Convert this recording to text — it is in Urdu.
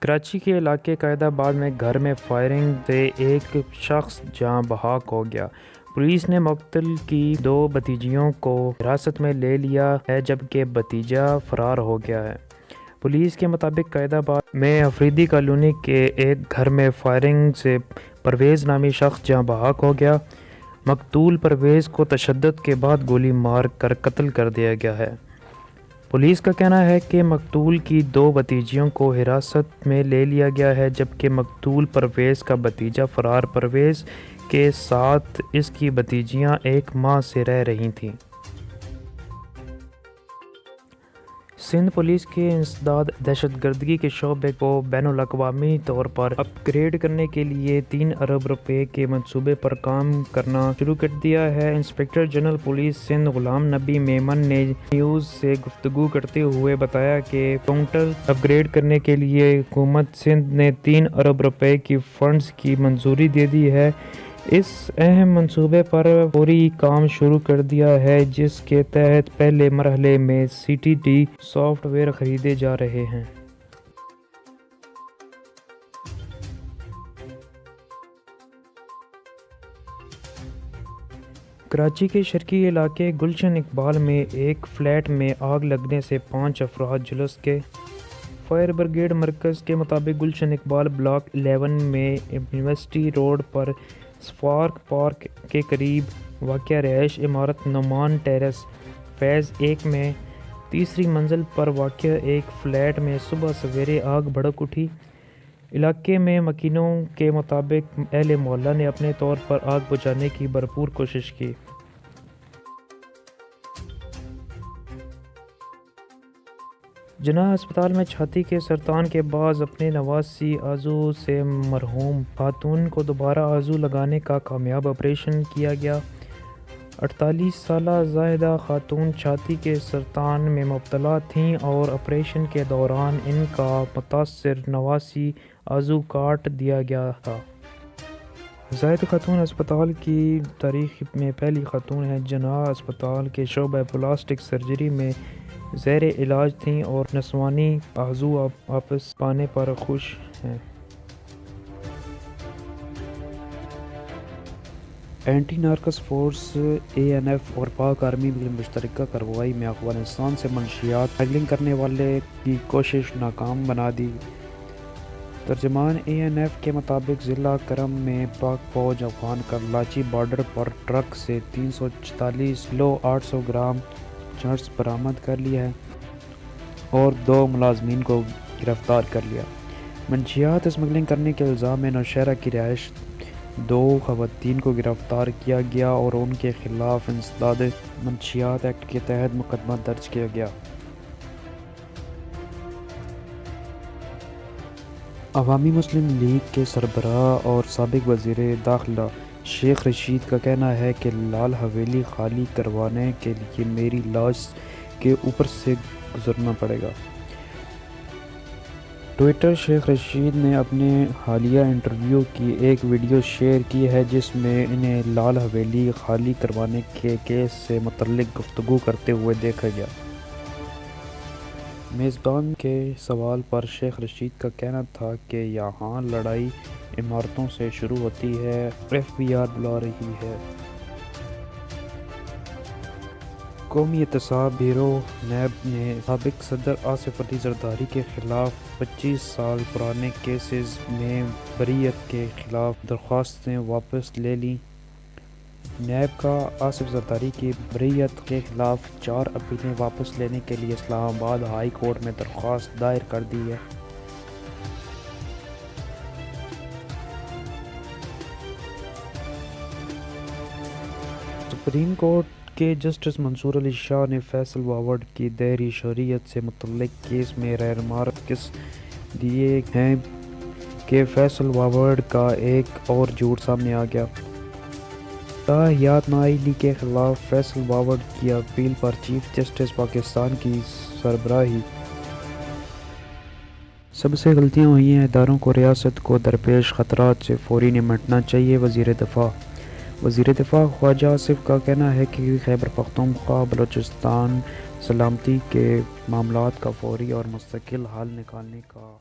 کراچی کے علاقے قائد آباد میں گھر میں فائرنگ سے ایک شخص جاں بحق ہو گیا۔ پولیس نے مقتول کی 2 بھتیجیوں کو حراست میں لے لیا ہے جبکہ بھتیجا فرار ہو گیا ہے۔ پولیس کے مطابق قائد آباد میں افریدی کالونی کے ایک گھر میں فائرنگ سے پرویز نامی شخص جاں بحق ہو گیا۔ مقتول پرویز کو تشدد کے بعد گولی مار کر قتل کر دیا گیا ہے۔ پولیس کا کہنا ہے کہ مقتول کی 2 بھتیجیوں کو حراست میں لے لیا گیا ہے جبکہ مقتول پرویز کا بھتیجا فرار۔ پرویز کے ساتھ اس کی بھتیجیاں 1 ماہ سے رہ رہی تھیں۔ سندھ پولیس کے انسداد دہشت گردی کے شعبے کو بین الاقوامی طور پر اپ گریڈ کرنے کے لیے 3 ارب روپے کے منصوبے پر کام کرنا شروع کر دیا ہے۔ Inspector general police Sindh Ghulam نبی میمن نے نیوز سے گفتگو کرتے ہوئے بتایا کہ کاؤنٹر اپ گریڈ کرنے کے لیے حکومت سندھ نے 3 ارب روپے کی فنڈز کی منظوری دے دی ہے۔ اس اہم منصوبے پر فوری کام شروع کر دیا ہے جس کے تحت پہلے مرحلے میں CTD سافٹ ویئر خریدے جا رہے ہیں۔ کراچی کے شرقی علاقے گلشن اقبال میں ایک فلیٹ میں آگ لگنے سے 5 افراد جھلس گئے۔ فائر بریگیڈ مرکز کے مطابق گلشن اقبال بلاک 11 میں یونیورسٹی روڈ پر سفارک پارک کے قریب واقع رہائش عمارت نعمان ٹیریس فیز 1 میں 3ری منزل پر واقع ایک فلیٹ میں صبح سویرے آگ بھڑک اٹھی۔ علاقے میں مکینوں کے مطابق اہل محلہ نے اپنے طور پر آگ بجھانے کی بھرپور کوشش کی۔ جناح اسپتال میں چھاتی کے سرطان کے باعث اپنے 89 عضو سے مرحوم خاتون کو دوبارہ عضو لگانے کا کامیاب آپریشن کیا گیا۔ 48 سالہ زاہدہ خاتون چھاتی کے سرطان میں مبتلا تھیں اور آپریشن کے دوران ان کا متاثر 89 عضو کاٹ دیا گیا تھا۔ زاہدہ خاتون اسپتال کی تاریخ میں پہلی خاتون ہیں۔ جناح اسپتال کے شعبہ پلاسٹک سرجری میں زیر علاج تھیں اور نسوانی عضو واپس پانے پر خوش ہیں۔ اینٹی نارکوٹکس فورس ANF اور پاک آرمی کی مشترکہ کارروائی میں افغانستان سے منشیات اسمگلنگ کرنے والے کی کوشش ناکام بنا دی۔ ترجمان ANF کے مطابق ضلع کرم میں پاک فوج افغان کراچی بارڈر پر ٹرک سے 344 کلو 800 گرام چرس برآمد کر لیا ہے اور 2 ملازمین کو گرفتار کر لیا۔ منشیات اسمگلنگ کرنے کے الزام میں نوشہرہ کی رہائش 2 خواتین کو گرفتار کیا گیا اور ان کے خلاف انسداد منشیات ایکٹ کے تحت مقدمہ درج کیا گیا۔ عوامی مسلم لیگ کے سربراہ اور سابق وزیر داخلہ شیخ رشید کا کہنا ہے کہ لال حویلی خالی کروانے کے لیے میری لاش کے اوپر سے گزرنا پڑے گا۔ ٹویٹر شیخ رشید نے اپنے حالیہ انٹرویو کی ایک ویڈیو شیئر کی ہے جس میں انہیں لال حویلی خالی کروانے کے کیس سے متعلق گفتگو کرتے ہوئے دیکھا گیا۔ میزبان کے سوال پر شیخ رشید کا کہنا تھا کہ یہاں لڑائی عمارتوں سے شروع ہوتی ہے، FBI بلا رہی ہے۔ قومی احتساب بیورو نیب نے سابق صدر آصف علی زرداری کے خلاف 25 سال پرانے کیسز میں بریت کے خلاف درخواستیں واپس لے لیں۔ نیب کا آصف زرداری کی بریت کے خلاف 4 اپیلیں واپس لینے کے لیے اسلام آباد ہائی کورٹ میں درخواست دائر کر دی ہے۔ سپریم کورٹ کے جسٹس منصور علی شاہ نے فیصل وارڈ کی دہری شہریت سے متعلق کیس میں رہنماکس دیے ہیں کہ فیصل وارڈ کا ایک اور جھوٹ سامنے آ گیا۔ تاحیات نااہلی کے خلاف فیصل وارڈ کی اپیل پر چیف جسٹس پاکستان کی سربراہی۔ سب سے غلطیاں ہوئی ہیں، اداروں کو ریاست کو درپیش خطرات سے فوری نمٹنا چاہیے۔ وزیر دفاع خواجہ آصف کا کہنا ہے کہ خیبر پختونخوا بلوچستان سلامتی کے معاملات کا فوری اور مستقل حل نکالنے کا